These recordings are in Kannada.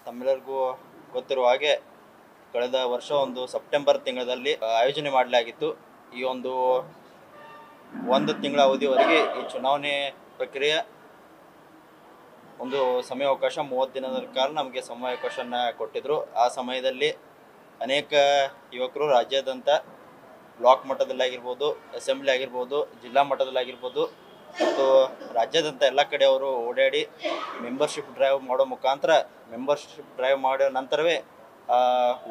ತಮ್ಮೆಲ್ಲರಿಗೂ ಗೊತ್ತಿರುವ ಹಾಗೆ ಕಳೆದ ವರ್ಷ ಒಂದು ಸೆಪ್ಟೆಂಬರ್ ತಿಂಗಳಲ್ಲಿ ಆಯೋಜನೆ ಮಾಡಲಾಗಿತ್ತು. ಈ ಒಂದು ತಿಂಗಳ ಅವಧಿವರೆಗೆ ಈ ಚುನಾವಣೆ ಪ್ರಕ್ರಿಯೆ ಒಂದು ಸಮಯಾವಕಾಶ 30 ದಿನದ ಕಾಲ ನಮಗೆ ಸಮಯಾವಕಾಶನ ಕೊಟ್ಟಿದ್ದರು. ಆ ಸಮಯದಲ್ಲಿ ಅನೇಕ ಯುವಕರು ರಾಜ್ಯಾದ್ಯಂತ ಬ್ಲಾಕ್ ಮಟ್ಟದಲ್ಲಾಗಿರ್ಬೋದು, ಅಸೆಂಬ್ಲಿ ಆಗಿರ್ಬೋದು, ಜಿಲ್ಲಾ ಮಟ್ಟದಲ್ಲಾಗಿರ್ಬೋದು ಮತ್ತು ರಾಜ್ಯಾದ್ಯಂತ ಎಲ್ಲ ಕಡೆ ಅವರು ಓಡಾಡಿ ಮೆಂಬರ್ಶಿಪ್ ಡ್ರೈವ್ ಮಾಡೋ ಮುಖಾಂತರ ಮೆಂಬರ್ಶಿಪ್ ಡ್ರೈವ್ ಮಾಡೋ ನಂತರವೇ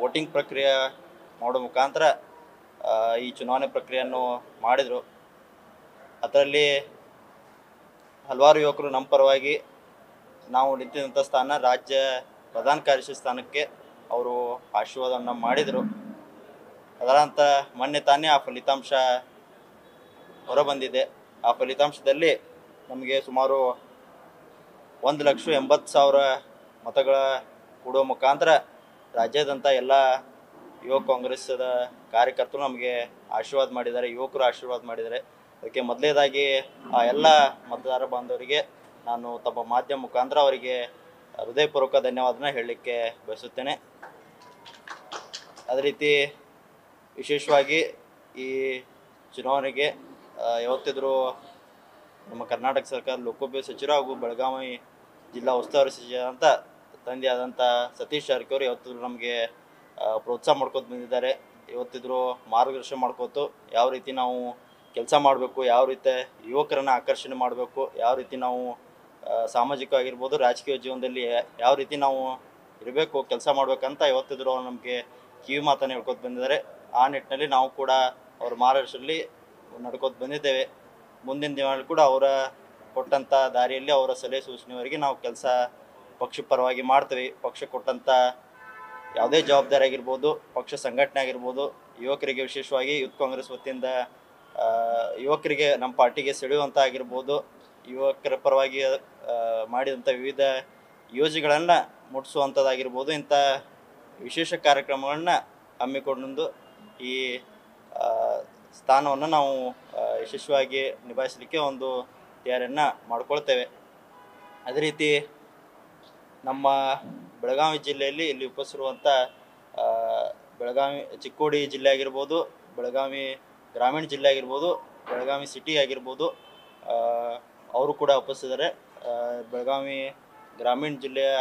ವೋಟಿಂಗ್ ಪ್ರಕ್ರಿಯೆ ಮಾಡೋ ಮುಖಾಂತರ ಈ ಚುನಾವಣೆ ಪ್ರಕ್ರಿಯೆಯನ್ನು ಮಾಡಿದರು. ಅದರಲ್ಲಿ ಹಲವಾರು ಯುವಕರು ನಮ್ಮ ಪರವಾಗಿ ನಾವು ನಿಂತಿದ್ದಂಥ ಸ್ಥಾನ ರಾಜ್ಯ ಪ್ರಧಾನ ಕಾರ್ಯದರ್ಶಿ ಸ್ಥಾನಕ್ಕೆ ಅವರು ಆಶೀರ್ವಾದವನ್ನು ಮಾಡಿದರು. ಅದರಂತ ಮೊನ್ನೆ ತಾನೇ ಆ ಫಲಿತಾಂಶ ಹೊರಬಂದಿದೆ. ಆ ಫಲಿತಾಂಶದಲ್ಲಿ ನಮಗೆ ಸುಮಾರು 1,80,000 ಮತಗಳ ಕೊಡುವ ಮುಖಾಂತರ ರಾಜ್ಯಾದ್ಯಂತ ಎಲ್ಲ ಯುವ ಕಾಂಗ್ರೆಸ್ದ ಕಾರ್ಯಕರ್ತರು ನಮಗೆ ಆಶೀರ್ವಾದ ಮಾಡಿದ್ದಾರೆ, ಯುವಕರು ಆಶೀರ್ವಾದ ಮಾಡಿದ್ದಾರೆ. ಅದಕ್ಕೆ ಮೊದಲನೇದಾಗಿ ಆ ಎಲ್ಲ ಮತದಾರ ಬಾಂಧವರಿಗೆ ನಾನು ತಮ್ಮ ಮಾಧ್ಯಮ ಮುಖಾಂತರ ಅವರಿಗೆ ಹೃದಯಪೂರ್ವಕ ಧನ್ಯವಾದನ ಹೇಳಲಿಕ್ಕೆ ಬಯಸುತ್ತೇನೆ. ಅದೇ ರೀತಿ ವಿಶೇಷವಾಗಿ ಈ ಚುನಾವಣೆಗೆ ಯಾವತ್ತಿದ್ರೂ ನಮ್ಮ ಕರ್ನಾಟಕ ಸರ್ಕಾರ ಲೋಕೋಪಯೋಗಿ ಸಚಿವರು ಹಾಗೂ ಬೆಳಗಾವಿ ಜಿಲ್ಲಾ ಉಸ್ತುವಾರಿ ಸಚಿವರಂತ ತಂದೆಯಾದಂಥ ಸತೀಶ್ ಜಾರಕಿಹೊಳಿ ಯಾವತ್ತಿದ್ರು ನಮಗೆ ಪ್ರೋತ್ಸಾಹ ಮಾಡ್ಕೊತ ಬಂದಿದ್ದಾರೆ. ಇವತ್ತಿದ್ರು ಮಾರ್ಗದರ್ಶನ ಮಾಡ್ಕೋತು ಯಾವ ರೀತಿ ನಾವು ಕೆಲಸ ಮಾಡಬೇಕು, ಯಾವ ರೀತಿ ಯುವಕರನ್ನು ಆಕರ್ಷಣೆ ಮಾಡಬೇಕು, ಯಾವ ರೀತಿ ನಾವು ಸಾಮಾಜಿಕವಾಗಿರ್ಬೋದು ರಾಜಕೀಯ ಜೀವನದಲ್ಲಿ ಯಾವ ರೀತಿ ನಾವು ಇರಬೇಕು, ಕೆಲಸ ಮಾಡಬೇಕಂತ ಇವತ್ತಿದ್ರು ಅವ್ರು ನಮಗೆ ಕಿವಿ ಮಾತನ್ನು ಹೇಳ್ಕೊತ ಬಂದಿದ್ದಾರೆ. ಆ ನಿಟ್ಟಿನಲ್ಲಿ ನಾವು ಕೂಡ ಅವ್ರ ಮಾರ್ಗದರ್ಶನದಲ್ಲಿ ನಡ್ಕೋತ ಬಂದಿದ್ದೇವೆ. ಮುಂದಿನ ದಿನಗಳಲ್ಲಿ ಕೂಡ ಅವರ ಕೊಟ್ಟಂಥ ದಾರಿಯಲ್ಲಿ ಅವರ ಸಲಹೆ ಸೂಚನೆವರೆಗೆ ನಾವು ಕೆಲಸ ಪಕ್ಷ ಪರವಾಗಿ ಮಾಡ್ತೀವಿ. ಪಕ್ಷ ಕೊಟ್ಟಂಥ ಯಾವುದೇ ಜವಾಬ್ದಾರಿ ಆಗಿರ್ಬೋದು, ಪಕ್ಷ ಸಂಘಟನೆ ಆಗಿರ್ಬೋದು, ಯುವಕರಿಗೆ ವಿಶೇಷವಾಗಿ ಯೂತ್ ಕಾಂಗ್ರೆಸ್ ವತಿಯಿಂದ ಯುವಕರಿಗೆ ನಮ್ಮ ಪಾರ್ಟಿಗೆ ಸೆಳೆಯುವಂಥ ಆಗಿರ್ಬೋದು, ಯುವಕರ ಪರವಾಗಿ ಮಾಡಿದಂಥ ವಿವಿಧ ಯೋಜನೆಗಳನ್ನು ಮುಟ್ಟಿಸುವಂಥದ್ದಾಗಿರ್ಬೋದು, ಇಂಥ ವಿಶೇಷ ಕಾರ್ಯಕ್ರಮಗಳನ್ನ ಹಮ್ಮಿಕೊಂಡು ಈ ಸ್ಥಾನವನ್ನು ನಾವು ಯಶಸ್ವಿಯಾಗಿ ನಿಭಾಯಿಸಲಿಕ್ಕೆ ಒಂದು ತಯಾರಿಯನ್ನು ಮಾಡ್ಕೊಳ್ತೇವೆ. ಅದೇ ರೀತಿ ನಮ್ಮ ಬೆಳಗಾವಿ ಜಿಲ್ಲೆಯಲ್ಲಿ ಇಲ್ಲಿ ಉಪಸ್ಥಿರುವಂಥ ಬೆಳಗಾವಿ ಚಿಕ್ಕೋಡಿ ಜಿಲ್ಲೆ ಆಗಿರ್ಬೋದು, ಬೆಳಗಾವಿ ಗ್ರಾಮೀಣ ಜಿಲ್ಲೆ ಆಗಿರ್ಬೋದು, ಬೆಳಗಾವಿ ಸಿಟಿ ಆಗಿರ್ಬೋದು, ಅವರು ಕೂಡ ಉಪಸ್ಥಿತಿದ್ದಾರೆ. ಬೆಳಗಾವಿ ಗ್ರಾಮೀಣ ಜಿಲ್ಲೆಯ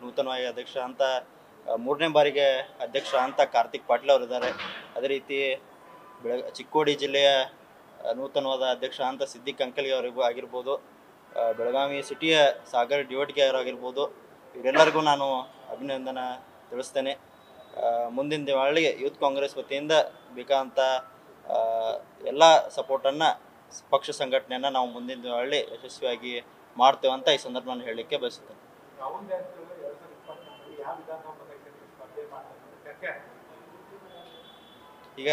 ನೂತನವಾಗಿ ಅಧ್ಯಕ್ಷ ಅಂತ 3ನೇ ಬಾರಿಗೆ ಅಧ್ಯಕ್ಷ ಅಂತ ಕಾರ್ತಿಕ್ ಪಾಟೀಲ್ ಅವರಿದ್ದಾರೆ. ಅದೇ ರೀತಿ ಚಿಕ್ಕೋಡಿ ಜಿಲ್ಲೆಯ ನೂತನವಾದ ಅಧ್ಯಕ್ಷ ಅಂತ ಸಿದ್ದಿಕ್ ಅಂಕಲ್ಗೆ ಅವರಿಗೂ ಆಗಿರ್ಬೋದು, ಬೆಳಗಾವಿ ಸಿಟಿಯ ಸಾಗರ್ ಡಿವಟ್ಗೆ ಅವರಾಗಿರ್ಬೋದು, ಇವರೆಲ್ಲರಿಗೂ ನಾನು ಅಭಿನಂದನೆ ತಿಳಿಸ್ತೇನೆ. ಮುಂದಿನ ದಿನಗಳಲ್ಲಿ ಯೂತ್ ಕಾಂಗ್ರೆಸ್ ವತಿಯಿಂದ ಬೇಕಾದಂಥ ಎಲ್ಲ ಸಪೋರ್ಟನ್ನು ಪಕ್ಷ ಸಂಘಟನೆಯನ್ನು ನಾವು ಮುಂದಿನ ದಿನಗಳಲ್ಲಿ ಯಶಸ್ವಿಯಾಗಿ ಮಾಡ್ತೇವೆ ಅಂತ ಈ ಸಂದರ್ಭವನ್ನು ಹೇಳಲಿಕ್ಕೆ ಬಯಸುತ್ತೇನೆ. ಈಗ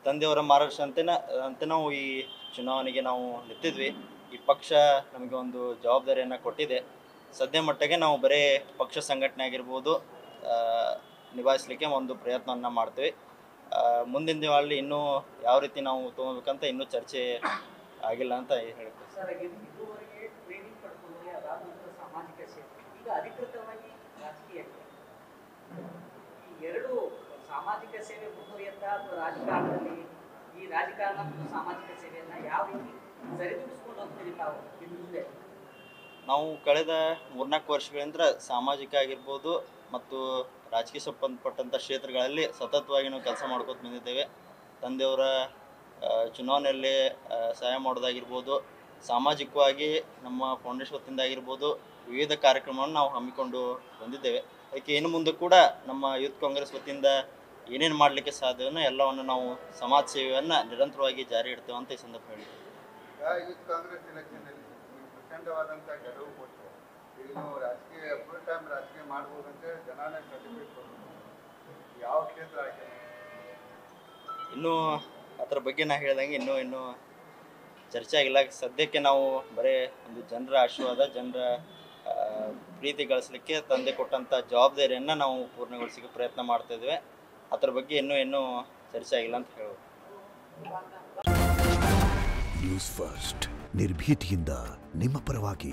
ತಂದೆಯವರ ಮಾರ್ಗದರ್ಶನಂತೆ ನಾವು ಈ ಚುನಾವಣೆಗೆ ನಾವು ನಿಂತಿದ್ವಿ. ಈ ಪಕ್ಷ ನಮಗೆ ಒಂದು ಜವಾಬ್ದಾರಿಯನ್ನು ಕೊಟ್ಟಿದೆ. ಸದ್ಯ ಮಟ್ಟಿಗೆ ನಾವು ಬರೀ ಪಕ್ಷ ಸಂಘಟನೆ ಆಗಿರ್ಬೋದು ನಿಭಾಯಿಸಲಿಕ್ಕೆ ಒಂದು ಪ್ರಯತ್ನವನ್ನು ಮಾಡ್ತೀವಿ. ಮುಂದಿನ ದಿನಗಳಲ್ಲಿ ಇನ್ನೂ ಯಾವ ರೀತಿ ನಾವು ತೊಗೋಬೇಕಂತ ಇನ್ನೂ ಚರ್ಚೆ ಆಗಿಲ್ಲ ಅಂತ ಹೇಳ್ತೀವಿ. ಸಾಮಾಜಿಕ ಸೇವೆ ಮುಂದುವರಿಯುತ್ತಾ ಅಥವಾ ರಾಜಕಾರಣದಲ್ಲಿ ಈ ರಾಜಕಾರಣ ಮತ್ತು ಸಾಮಾಜಿಕ ಸೇವೆಯನ್ನು ಯಾವ ರೀತಿ ಸರಿದೂಗಿಸ್ಕೊಂಡು ಹೋಗ್ತೀರಿ ತಾವು ಇನ್ನು ಮುಂದೆ? ನಾವು ಕಳೆದ 3-4 ವರ್ಷಗಳಿಂದ ಸಾಮಾಜಿಕ ಆಗಿರ್ಬೋದು ಮತ್ತು ರಾಜಕೀಯ ಸಂಬಂಧಪಟ್ಟಂಥ ಕ್ಷೇತ್ರಗಳಲ್ಲಿ ಸತತವಾಗಿ ನಾವು ಕೆಲಸ ಮಾಡ್ಕೊತ ಬಂದಿದ್ದೇವೆ. ತಂದೆಯವರ ಚುನಾವಣೆಯಲ್ಲಿ ಸಹಾಯ ಮಾಡೋದಾಗಿರ್ಬೋದು, ಸಾಮಾಜಿಕವಾಗಿ ನಮ್ಮ ಫೌಂಡೇಶನ್ ವತಿಯಿಂದ ಆಗಿರ್ಬೋದು ವಿವಿಧ ಕಾರ್ಯಕ್ರಮವನ್ನು ನಾವು ಹಮ್ಮಿಕೊಂಡು ಬಂದಿದ್ದೇವೆ. ಅದಕ್ಕೆ ಇನ್ನು ಮುಂದೆ ಕೂಡ ನಮ್ಮ ಯೂತ್ ಕಾಂಗ್ರೆಸ್ ವತಿಯಿಂದ ಏನೇನು ಮಾಡಲಿಕ್ಕೆ ಸಾಧ್ಯವೋ ಎಲ್ಲವನ್ನು ನಾವು ಸಮಾಜ ಸೇವೆಯನ್ನು ನಿರಂತರವಾಗಿ ಜಾರಿ ಇಡ್ತೇವೆ ಅಂತ ಈ ಸಂದರ್ಭ ಹೇಳಿದ್ವಿ. ಯೂತ್ ಕಾಂಗ್ರೆಸ್ ಎಲೆಕ್ಷನ್ನಲ್ಲಿ ಪ್ರಚಂಡವಾದಂಥ ಗೆಲುವು ಕೊಟ್ಟು ಈಗ ನಾವು ರಾಜಕೀಯ ಫುಲ್ ಟೈಮ್ ರಾಜಕೀಯ ಮಾಡ್ಬೋದಂತ ಜನಾನೇ ಸರ್ಟಿಫಿಕೇಟ್ ಕೊಡ್ಬೋದು. ಯಾವ ಕ್ಷೇತ್ರ ಆಗಿದೆ ಇನ್ನೂ ಅದರ ಬಗ್ಗೆ ನಾ ಹೇಳ್ದಂಗೆ ಇನ್ನೂ ಚರ್ಚೆ ಆಗಿಲ್ಲ. ಸದ್ಯಕ್ಕೆ ನಾವು ಬರೀ ಒಂದು ಜನರ ಆಶೀರ್ವಾದ, ಜನರ ಪ್ರೀತಿ ಗಳಿಸಲಿಕ್ಕೆ ತಂದೆ ಕೊಟ್ಟಂಥ ಜವಾಬ್ದಾರಿಯನ್ನು ನಾವು ಪೂರ್ಣಗೊಳಿಸಲಿಕ್ಕೆ ಪ್ರಯತ್ನ ಮಾಡ್ತಾಯಿದ್ವಿ. ಅದರ ಬಗ್ಗೆ ಇನ್ನೂ ಚರ್ಚೆ ಆಗಿಲ್ಲ ಅಂತ ಹೇಳ್ಬೋದು. ನ್ಯೂಸ್ ಫಸ್ಟ್ ನಿರ್ಭೀತಿಯಿಂದ ನಿಮ್ಮ ಪರವಾಗಿ.